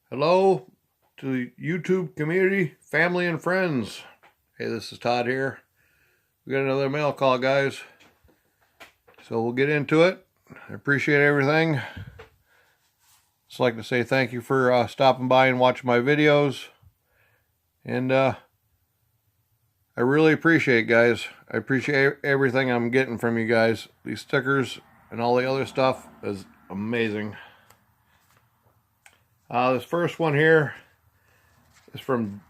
Hello to the YouTube community, family, and friends. Hey, this is Todd here. We got another mail call, guys. So we'll get into it. I appreciate everything. Just like to say thank you for stopping by and watching my videos. And I really appreciate it, guys. I appreciate everything I'm getting from you guys. These stickers and all the other stuff is amazing. This first one here is from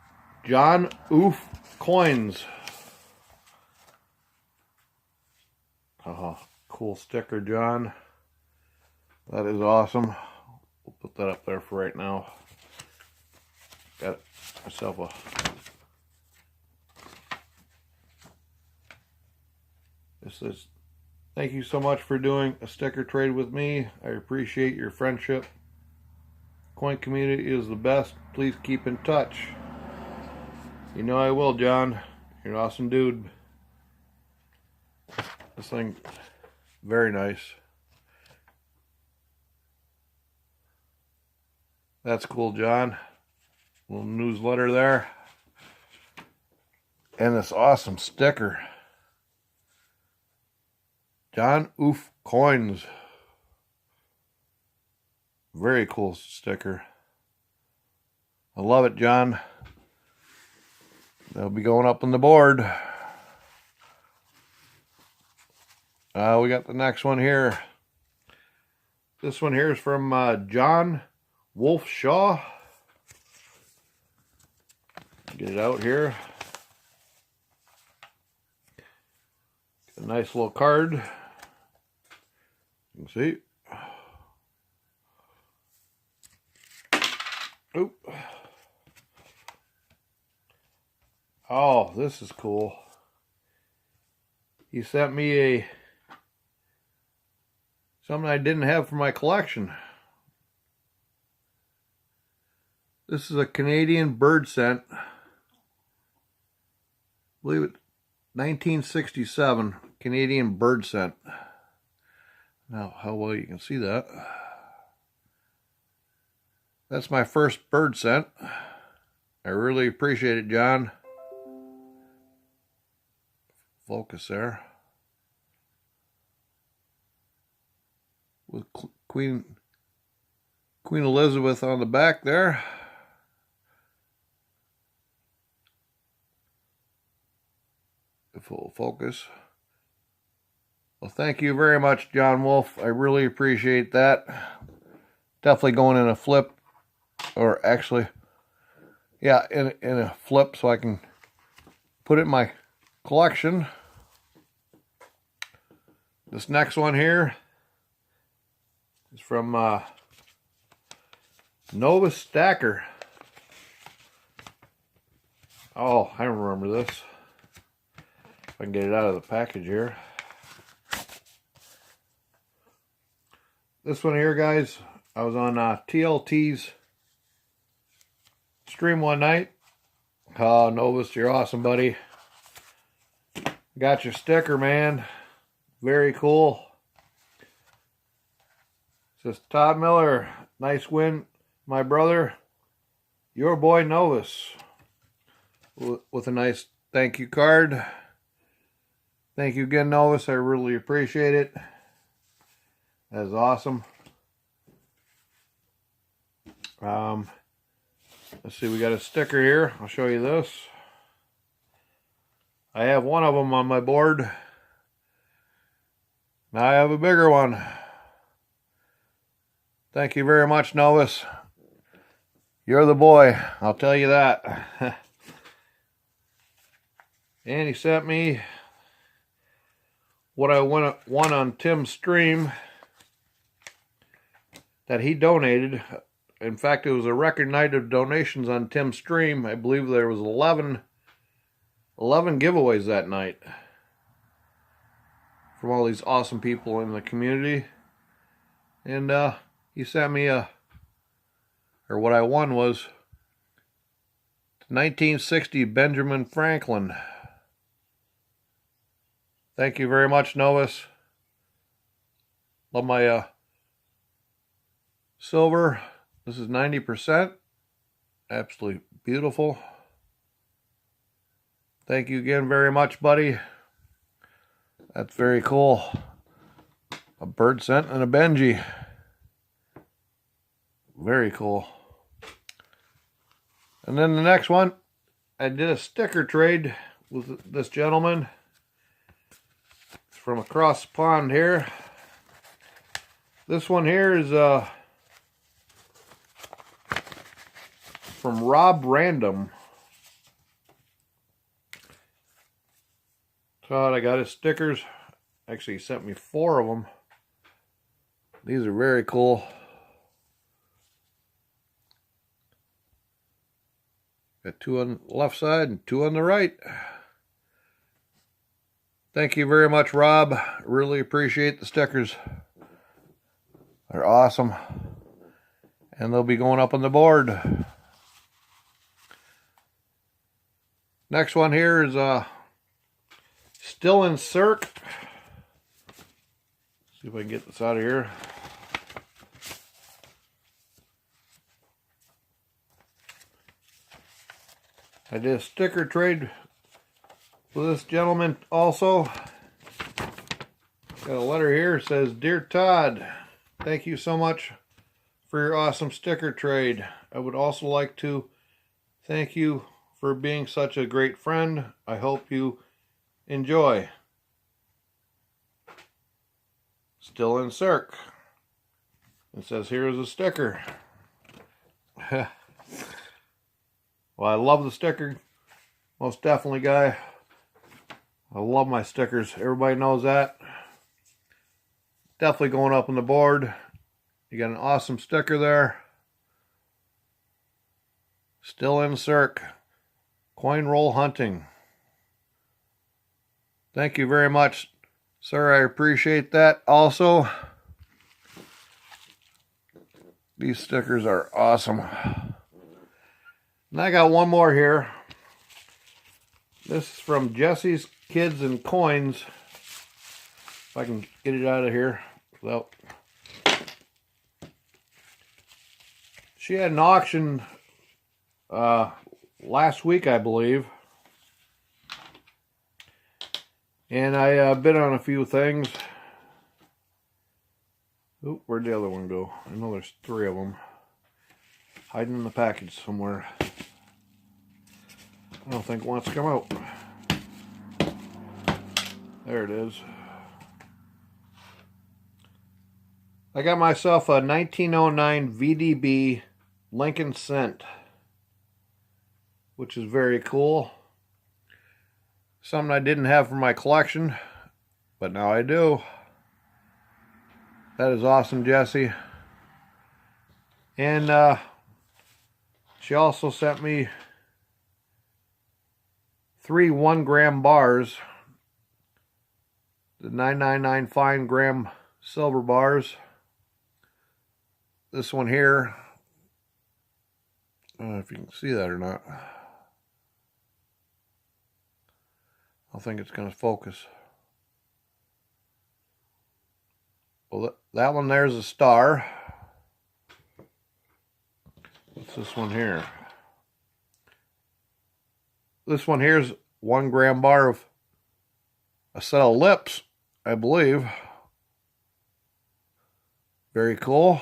John Oof Koins. Oh, cool sticker, John. That is awesome. We'll put that up there for right now. Got myself a... This is, thank you so much for doing a sticker trade with me. I appreciate your friendship. Koin community is the best. Please keep in touch. You know I will, John. You're an awesome dude. This thing, very nice. That's cool, John. Little newsletter there. And this awesome sticker. John Oof Koins. Very cool sticker. I love it, John. They'll be going up on the board. We got the next one here. This one here is from John Wolf Shaw. Get it out here. Got a nice little card. You can see. Oop. Oh, this is cool. He sent me something I didn't have for my collection. This is a Canadian bird scent. I believe it 1967 Canadian bird scent. Now, how well you can see that. That's my first bird scent. I really appreciate it, John. Focus there. With Queen Elizabeth on the back there. Full focus. Well, thank you very much, John Wolf. I really appreciate that. Definitely going in a flip. Or actually, yeah, in a flip so I can put it in my collection. This next one here is from Novus Stacker. Oh, I remember this. If I can get it out of the package here. This one here, guys, I was on TLT's stream one night. Oh, Novus, you're awesome, buddy. Got your sticker, man. Very cool. It says, Todd Miller, nice win, my brother. Your boy, Novus. With a nice thank you card. Thank you again, Novus. I really appreciate it. That is awesome. Let's see, we got a sticker here. I'll show you this. I have one of them on my board. Now I have a bigger one. Thank you very much, Novus. You're the boy, I'll tell you that. And he sent me what I won on Tim's stream that he donated. In fact, it was a record night of donations on Tim's stream. I believe there was 11 giveaways that night from all these awesome people in the community. And he sent me or what I won was 1960 Benjamin Franklin. Thank you very much, Novus. Love my silver. This is 90%. Absolutely beautiful. Thank you again very much, buddy. That's very cool. A bird scent and a Benji. Very cool. And then the next one, I did a sticker trade with this gentleman. It's from across the pond here. This one here is from Rob Random. Todd, I got his stickers. Actually, he sent me 4 of them. These are very cool. Got 2 on the left side and 2 on the right. Thank you very much, Rob. Really appreciate the stickers. They're awesome. And they'll be going up on the board. Next one here is still in Circ. See if I can get this out of here. I did a sticker trade with this gentleman also. Got a letter here. It says, "Dear Todd, thank you so much for your awesome sticker trade. I would also like to thank you for being such a great friend. I hope you enjoy. Still in Circ." It says, "Here's a sticker." Well, I love the sticker. Most definitely, guy. I love my stickers. Everybody knows that. Definitely going up on the board. You got an awesome sticker there. Still in Circ. Coin roll hunting. Thank you very much, sir. I appreciate that also. These stickers are awesome. And I got one more here. This is from Jessie's Kids and Koins. If I can get it out of here without... She had an auction last week, I believe. And I bid on a few things. Oop, where'd the other one go? I know there's 3 of them. Hiding in the package somewhere. I don't think it wants to come out. There it is. I got myself a 1909 VDB Lincoln Cent, which is very cool. Something I didn't have for my collection, but now I do. That is awesome, Jessie. And she also sent me 3 1-gram bars. The 999 fine gram silver bars. This one here, I don't know if you can see that or not. I think it's going to focus. Well, that one there's a star. What's this one here? This one here's 1-gram bar of a set of lips, I believe. Very cool.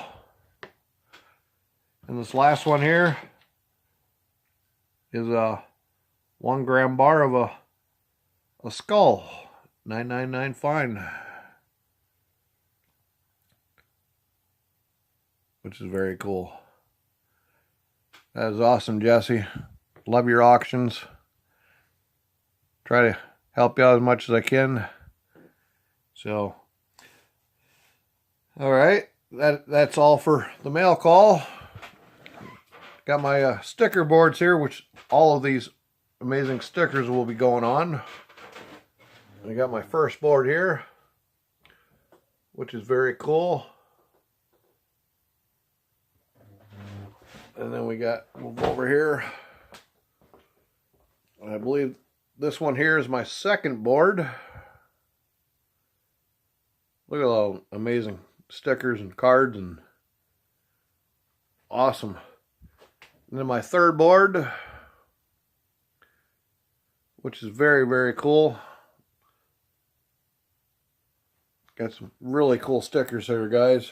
And this last one here is a 1-gram bar of a skull. 999 fine. Which is very cool. That is awesome, Jessie. Love your auctions. Try to help you out as much as I can. So, all right, that's all for the mail call. Got my sticker boards here, which all of these amazing stickers will be going on. I got my first board here, which is very cool. And then we got, move over here. I believe this one here is my second board. Look at all the amazing stickers and cards and awesome. And then my third board, which is very, very cool. Got some really cool stickers here, guys.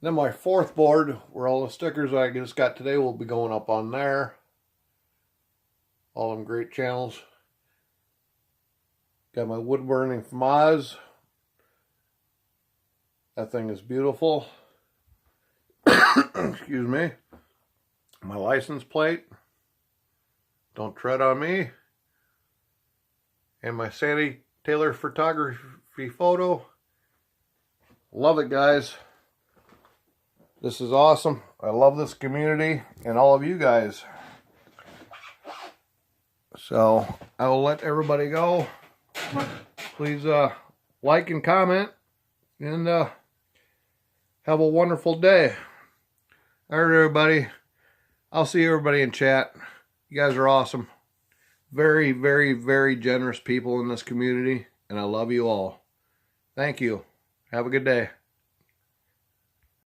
Then my fourth board, where all the stickers I just got today will be going up on there. All them great channels. Got my wood burning from Oz. That thing is beautiful. Excuse me. My license plate. Don't tread on me. And my Sandy Taylor photography photo. Love it, guys. This is awesome. I love this community and all of you guys. So I will let everybody go. Please like and comment and have a wonderful day. All right, everybody. I'll see everybody in chat. You guys are awesome. Very, very, very generous people in this community, and I love you all. Thank you. Have a good day.